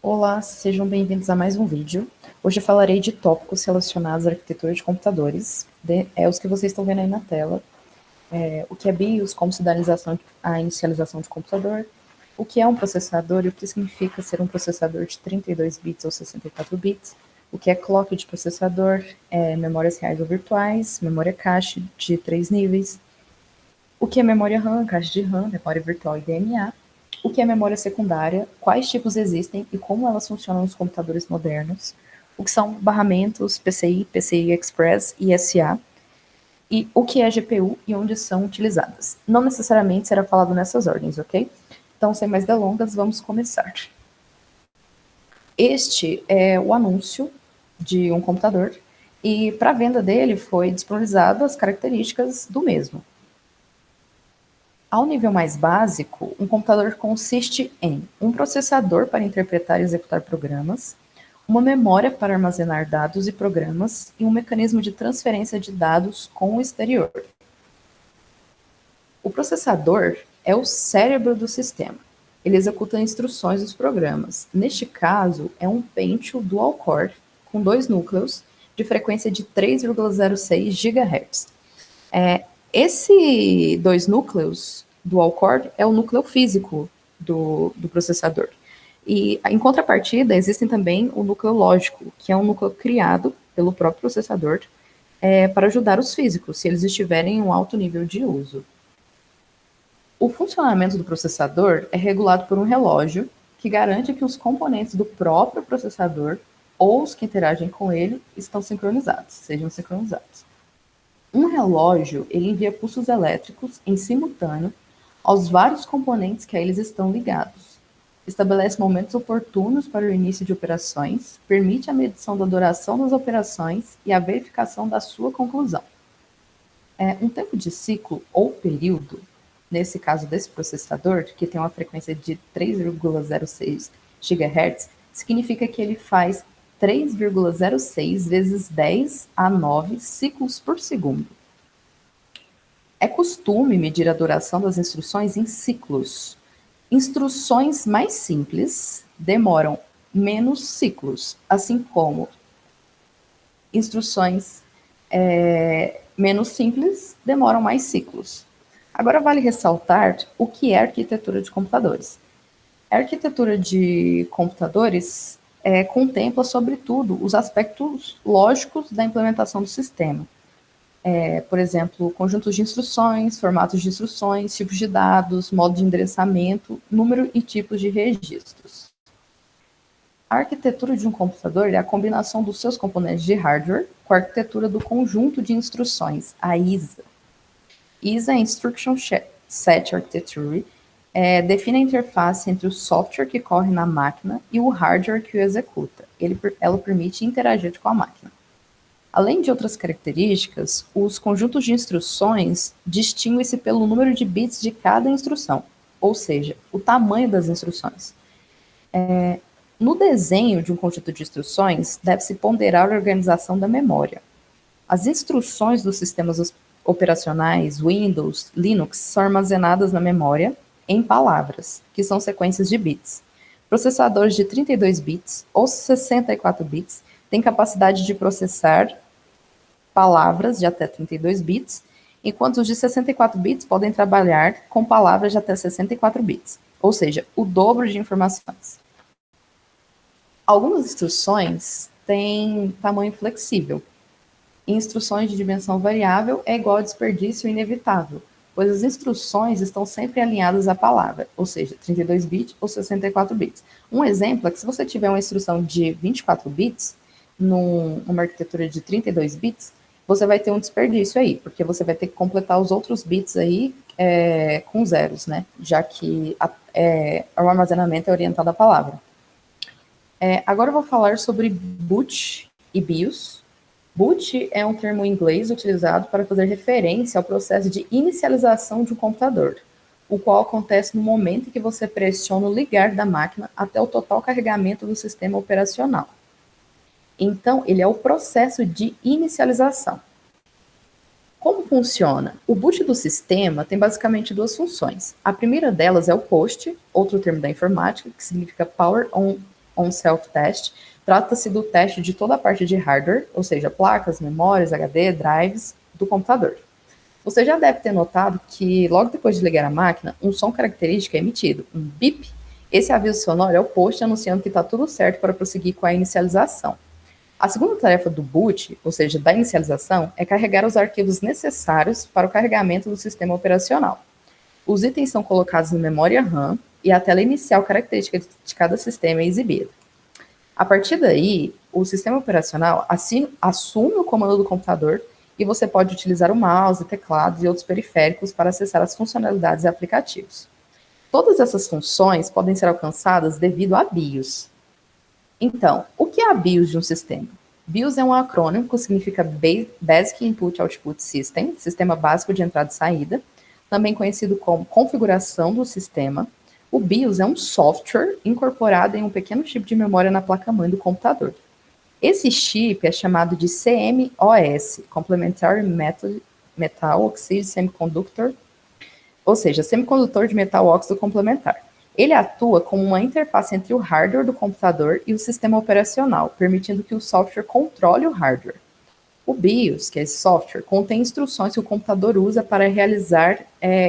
Olá, sejam bem-vindos a mais um vídeo. Hoje eu falarei de tópicos relacionados à arquitetura de computadores, os que vocês estão vendo aí na tela. O que é BIOS, como se dá a inicialização de computador, o que é um processador e o que significa ser um processador de 32 bits ou 64 bits, o que é clock de processador, memórias reais ou virtuais, memória cache de 3 níveis, o que é memória RAM, caixa de RAM, memória virtual e DMA, o que é memória secundária, quais tipos existem e como elas funcionam nos computadores modernos, o que são barramentos, PCI, PCI Express e SA, e o que é GPU e onde são utilizadas. Não necessariamente será falado nessas ordens, ok? Então, sem mais delongas, vamos começar. Este é o anúncio de um computador e para a venda dele foi disponibilizado as características do mesmo. Ao nível mais básico, um computador consiste em um processador para interpretar e executar programas, uma memória para armazenar dados e programas e um mecanismo de transferência de dados com o exterior. O processador é o cérebro do sistema. Ele executa instruções dos programas. Neste caso, é um Pentium dual-core com 2 núcleos de frequência de 3,06 GHz. Esse 2 núcleos dual-core é o núcleo físico do processador. E, em contrapartida, existem também o núcleo lógico, que é um núcleo criado pelo próprio processador para ajudar os físicos, se eles estiverem em um alto nível de uso. O funcionamento do processador é regulado por um relógio que garante que os componentes do próprio processador ou os que interagem com ele sejam sincronizados. Um relógio, ele envia pulsos elétricos em simultâneo aos vários componentes que a eles estão ligados. Estabelece momentos oportunos para o início de operações, permite a medição da duração das operações e a verificação da sua conclusão. Um tempo de ciclo ou período, nesse caso desse processador, que tem uma frequência de 3,06 GHz, significa que ele faz 3,06 vezes 10 a 9 ciclos por segundo. É costume medir a duração das instruções em ciclos. Instruções mais simples demoram menos ciclos, assim como instruções menos simples demoram mais ciclos. Agora vale ressaltar o que é arquitetura de computadores. A arquitetura de computadores contempla, sobretudo, os aspectos lógicos da implementação do sistema. Por exemplo, conjuntos de instruções, formatos de instruções, tipos de dados, modo de endereçamento, número e tipos de registros. A arquitetura de um computador é a combinação dos seus componentes de hardware com a arquitetura do conjunto de instruções, a ISA. ISA é Instruction Set Architecture, define a interface entre o software que corre na máquina e o hardware que o executa. Ela permite interagir com a máquina. Além de outras características, os conjuntos de instruções distinguem-se pelo número de bits de cada instrução, ou seja, o tamanho das instruções. No desenho de um conjunto de instruções, deve-se ponderar a organização da memória. As instruções dos sistemas operacionais Windows, Linux, são armazenadas na memória em palavras, que são sequências de bits. Processadores de 32 bits ou 64 bits têm capacidade de processar palavras de até 32 bits, enquanto os de 64 bits podem trabalhar com palavras de até 64 bits, ou seja, o dobro de informações. Algumas instruções têm tamanho flexível. Instruções de dimensão variável é igual a desperdício inevitável, pois as instruções estão sempre alinhadas à palavra, ou seja, 32 bits ou 64 bits. Um exemplo é que se você tiver uma instrução de 24 bits, numa arquitetura de 32 bits, você vai ter um desperdício aí, porque você vai ter que completar os outros bits aí com zeros, né? Já que o armazenamento é orientado à palavra. Agora eu vou falar sobre boot e BIOS. Boot é um termo em inglês utilizado para fazer referência ao processo de inicialização de um computador, o qual acontece no momento em que você pressiona o ligar da máquina até o total carregamento do sistema operacional. Então, ele é o processo de inicialização. Como funciona? O boot do sistema tem basicamente duas funções. A primeira delas é o POST, outro termo da informática, que significa Power On on-self test, trata-se do teste de toda a parte de hardware, ou seja, placas, memórias, HD, drives do computador. Você já deve ter notado que, logo depois de ligar a máquina, um som característico é emitido, um bip. Esse aviso sonoro é o post anunciando que está tudo certo para prosseguir com a inicialização. A segunda tarefa do boot, ou seja, da inicialização, é carregar os arquivos necessários para o carregamento do sistema operacional. Os itens são colocados na memória RAM e a tela inicial característica de cada sistema é exibida. A partir daí, o sistema operacional assume o comando do computador e você pode utilizar o mouse, teclados e outros periféricos para acessar as funcionalidades e aplicativos. Todas essas funções podem ser alcançadas devido a BIOS. Então, o que é a BIOS de um sistema? BIOS é um acrônimo que significa Basic Input Output System, sistema básico de entrada e saída, também conhecido como configuração do sistema. O BIOS é um software incorporado em um pequeno chip de memória na placa-mãe do computador. Esse chip é chamado de CMOS, Complementary Metal Oxide Semiconductor, ou seja, semicondutor de metal óxido complementar. Ele atua como uma interface entre o hardware do computador e o sistema operacional, permitindo que o software controle o hardware. O BIOS, que é esse software, contém instruções que o computador usa para realizar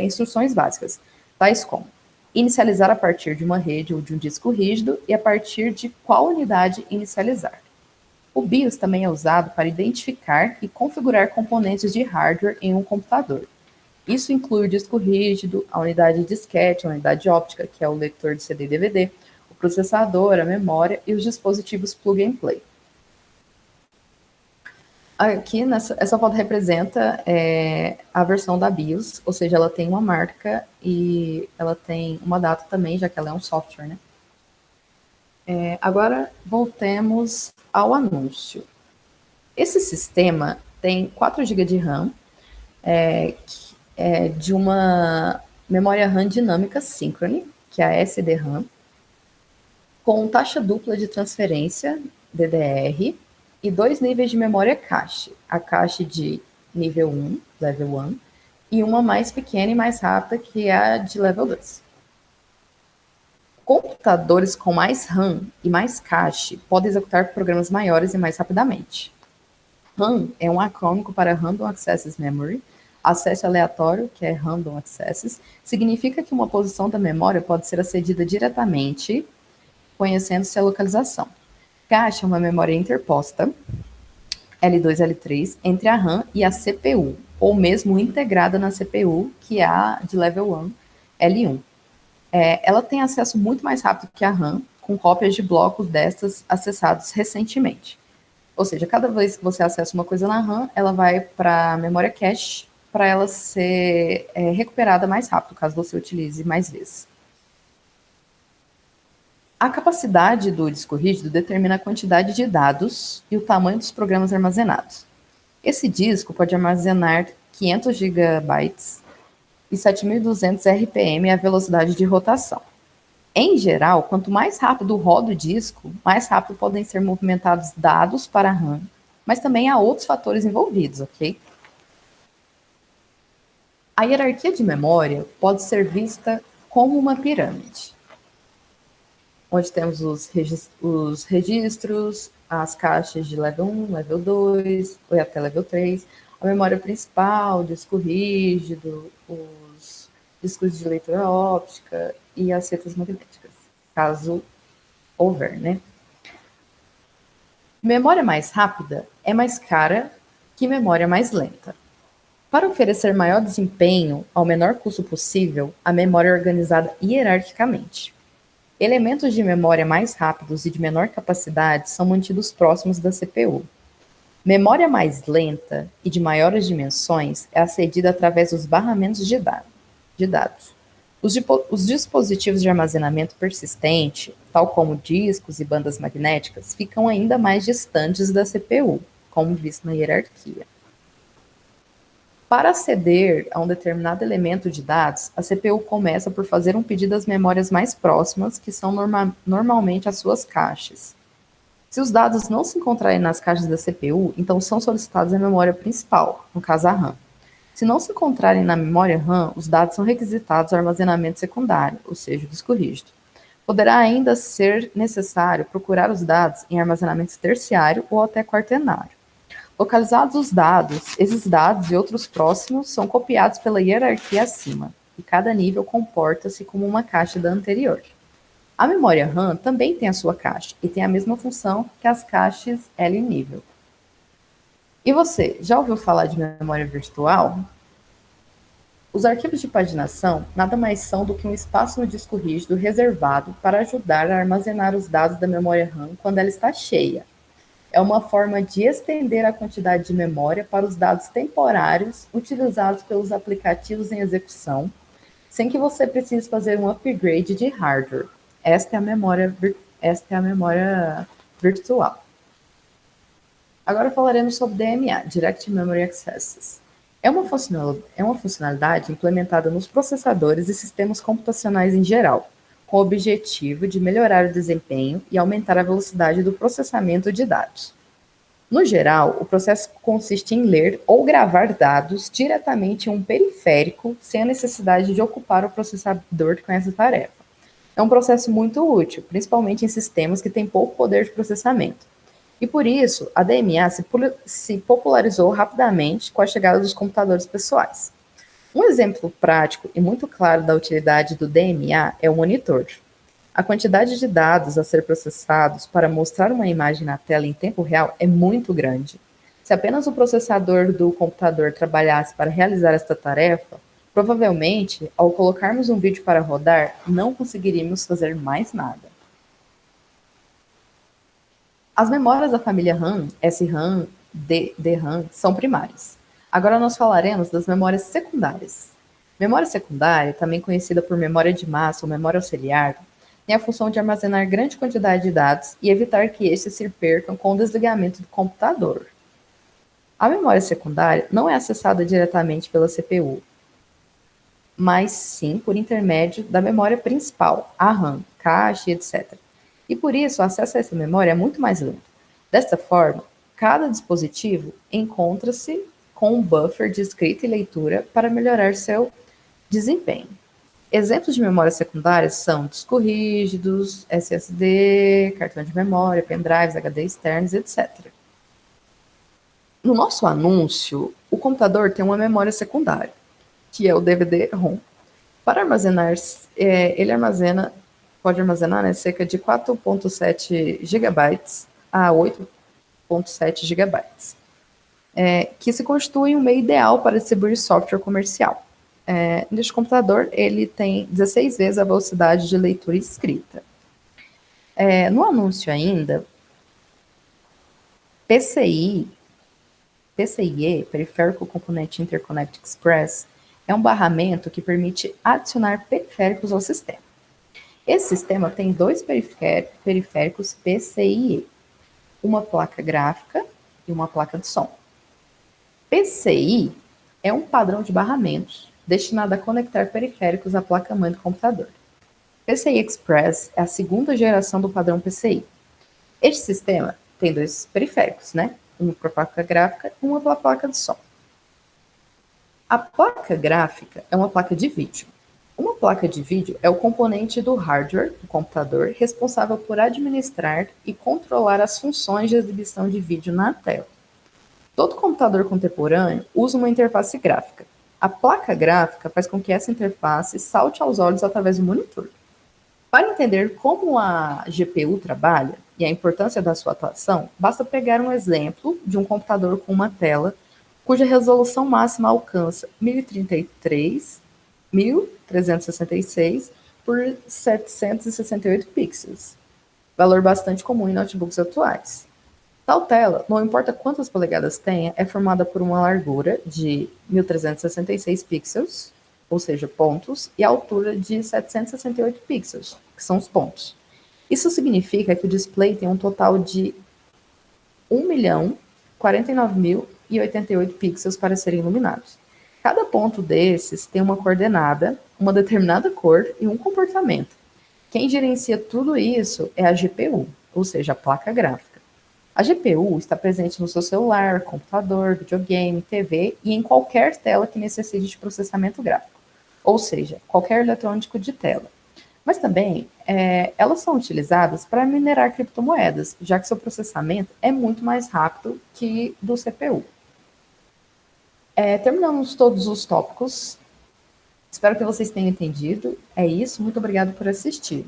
instruções básicas, tais como inicializar a partir de uma rede ou de um disco rígido e a partir de qual unidade inicializar. O BIOS também é usado para identificar e configurar componentes de hardware em um computador. Isso inclui o disco rígido, a unidade de disquete, a unidade óptica, que é o leitor de CD e DVD, o processador, a memória e os dispositivos plug and play. Aqui, essa foto representa a versão da BIOS, ou seja, ela tem uma marca e ela tem uma data também, já que ela é um software, né? Agora, voltemos ao anúncio. Esse sistema tem 4 GB de RAM, de uma memória RAM dinâmica síncrone, que é a SDRAM, com taxa dupla de transferência, DDR, e 2 níveis de memória cache, a cache de nível 1, level 1, e uma mais pequena e mais rápida, que é a de level 2. Computadores com mais RAM e mais cache podem executar programas maiores e mais rapidamente. RAM é um acrônimo para Random Access Memory. Acesso aleatório, que é Random Access, significa que uma posição da memória pode ser acedida diretamente, conhecendo-se a localização. Cache é uma memória interposta, L2 e L3, entre a RAM e a CPU, ou mesmo integrada na CPU, que é a de level 1, L1. Ela tem acesso muito mais rápido que a RAM, com cópias de blocos destas acessados recentemente. Ou seja, cada vez que você acessa uma coisa na RAM, ela vai para a memória cache, para ela ser recuperada mais rápido, caso você utilize mais vezes. A capacidade do disco rígido determina a quantidade de dados e o tamanho dos programas armazenados. Esse disco pode armazenar 500 GB e 7.200 RPM é a velocidade de rotação. Em geral, quanto mais rápido roda o disco, mais rápido podem ser movimentados dados para a RAM, mas também há outros fatores envolvidos, ok? A hierarquia de memória pode ser vista como uma pirâmide, onde temos os registros, as caixas de level 1, level 2, ou até level 3, a memória principal, o disco rígido, os discos de leitura óptica e as setas magnéticas, caso houver, né? Memória mais rápida é mais cara que memória mais lenta. Para oferecer maior desempenho ao menor custo possível, a memória é organizada hierarquicamente. Elementos de memória mais rápidos e de menor capacidade são mantidos próximos da CPU. Memória mais lenta e de maiores dimensões é acedida através dos barramentos de dados. Os dispositivos de armazenamento persistente, tal como discos e bandas magnéticas, ficam ainda mais distantes da CPU, como visto na hierarquia. Para aceder a um determinado elemento de dados, a CPU começa por fazer um pedido às memórias mais próximas, que são normalmente as suas caixas. Se os dados não se encontrarem nas caixas da CPU, então são solicitados à memória principal, no caso a RAM. Se não se encontrarem na memória RAM, os dados são requisitados ao armazenamento secundário, ou seja, o disco rígido. Poderá ainda ser necessário procurar os dados em armazenamento terciário ou até quaternário. Localizados os dados, esses dados e outros próximos são copiados pela hierarquia acima, e cada nível comporta-se como uma caixa da anterior. A memória RAM também tem a sua caixa e tem a mesma função que as caixas L nível. E você, já ouviu falar de memória virtual? Os arquivos de paginação nada mais são do que um espaço no disco rígido reservado para ajudar a armazenar os dados da memória RAM quando ela está cheia. É uma forma de estender a quantidade de memória para os dados temporários utilizados pelos aplicativos em execução, sem que você precise fazer um upgrade de hardware. Esta é a memória virtual. Agora falaremos sobre DMA, Direct Memory Access. É uma funcionalidade implementada nos processadores e sistemas computacionais em geral, com o objetivo de melhorar o desempenho e aumentar a velocidade do processamento de dados. No geral, o processo consiste em ler ou gravar dados diretamente em um periférico, sem a necessidade de ocupar o processador com essa tarefa. É um processo muito útil, principalmente em sistemas que têm pouco poder de processamento. E por isso, a DMA se popularizou rapidamente com a chegada dos computadores pessoais. Um exemplo prático e muito claro da utilidade do DMA é o monitor. A quantidade de dados a ser processados para mostrar uma imagem na tela em tempo real é muito grande. Se apenas o processador do computador trabalhasse para realizar esta tarefa, provavelmente, ao colocarmos um vídeo para rodar, não conseguiríamos fazer mais nada. As memórias da família RAM, SRAM, DRAM, são primárias. Agora nós falaremos das memórias secundárias. Memória secundária, também conhecida por memória de massa ou memória auxiliar, tem a função de armazenar grande quantidade de dados e evitar que estes se percam com o desligamento do computador. A memória secundária não é acessada diretamente pela CPU, mas sim por intermédio da memória principal, a RAM, cache, etc. E por isso o acesso a essa memória é muito mais lento. Desta forma, cada dispositivo encontra-se com um buffer de escrita e leitura para melhorar seu desempenho. Exemplos de memórias secundárias são discos rígidos, SSD, cartão de memória, pendrives, HD externos, etc. No nosso anúncio, o computador tem uma memória secundária, que é o DVD-ROM. Para armazenar, pode armazenar, né, cerca de 4,7 GB a 8,7 GB, que se constitui um meio ideal para distribuir software comercial. Neste computador, ele tem 16 vezes a velocidade de leitura e escrita. No anúncio ainda, PCIe, Periférico Component Interconnect Express, é um barramento que permite adicionar periféricos ao sistema. Esse sistema tem dois periféricos PCIe, uma placa gráfica e uma placa de som. PCI é um padrão de barramentos destinado a conectar periféricos à placa-mãe do computador. PCI Express é a segunda geração do padrão PCI. Este sistema tem dois periféricos, né? Uma para a placa gráfica e uma para a placa de som. A placa gráfica é uma placa de vídeo. Uma placa de vídeo é o componente do hardware do computador responsável por administrar e controlar as funções de exibição de vídeo na tela. Todo computador contemporâneo usa uma interface gráfica. A placa gráfica faz com que essa interface salte aos olhos através do monitor. Para entender como a GPU trabalha e a importância da sua atuação, basta pegar um exemplo de um computador com uma tela cuja resolução máxima alcança 1366 por 768 pixels, valor bastante comum em notebooks atuais. Tal tela, não importa quantas polegadas tenha, é formada por uma largura de 1366 pixels, ou seja, pontos, e altura de 768 pixels, que são os pontos. Isso significa que o display tem um total de 1.049.088 pixels para serem iluminados. Cada ponto desses tem uma coordenada, uma determinada cor e um comportamento. Quem gerencia tudo isso é a GPU, ou seja, a placa gráfica. A GPU está presente no seu celular, computador, videogame, TV e em qualquer tela que necessite de processamento gráfico, ou seja, qualquer eletrônico de tela. Mas também elas são utilizadas para minerar criptomoedas, já que seu processamento é muito mais rápido que do CPU. Terminamos todos os tópicos. Espero que vocês tenham entendido. É isso. Muito obrigado por assistir.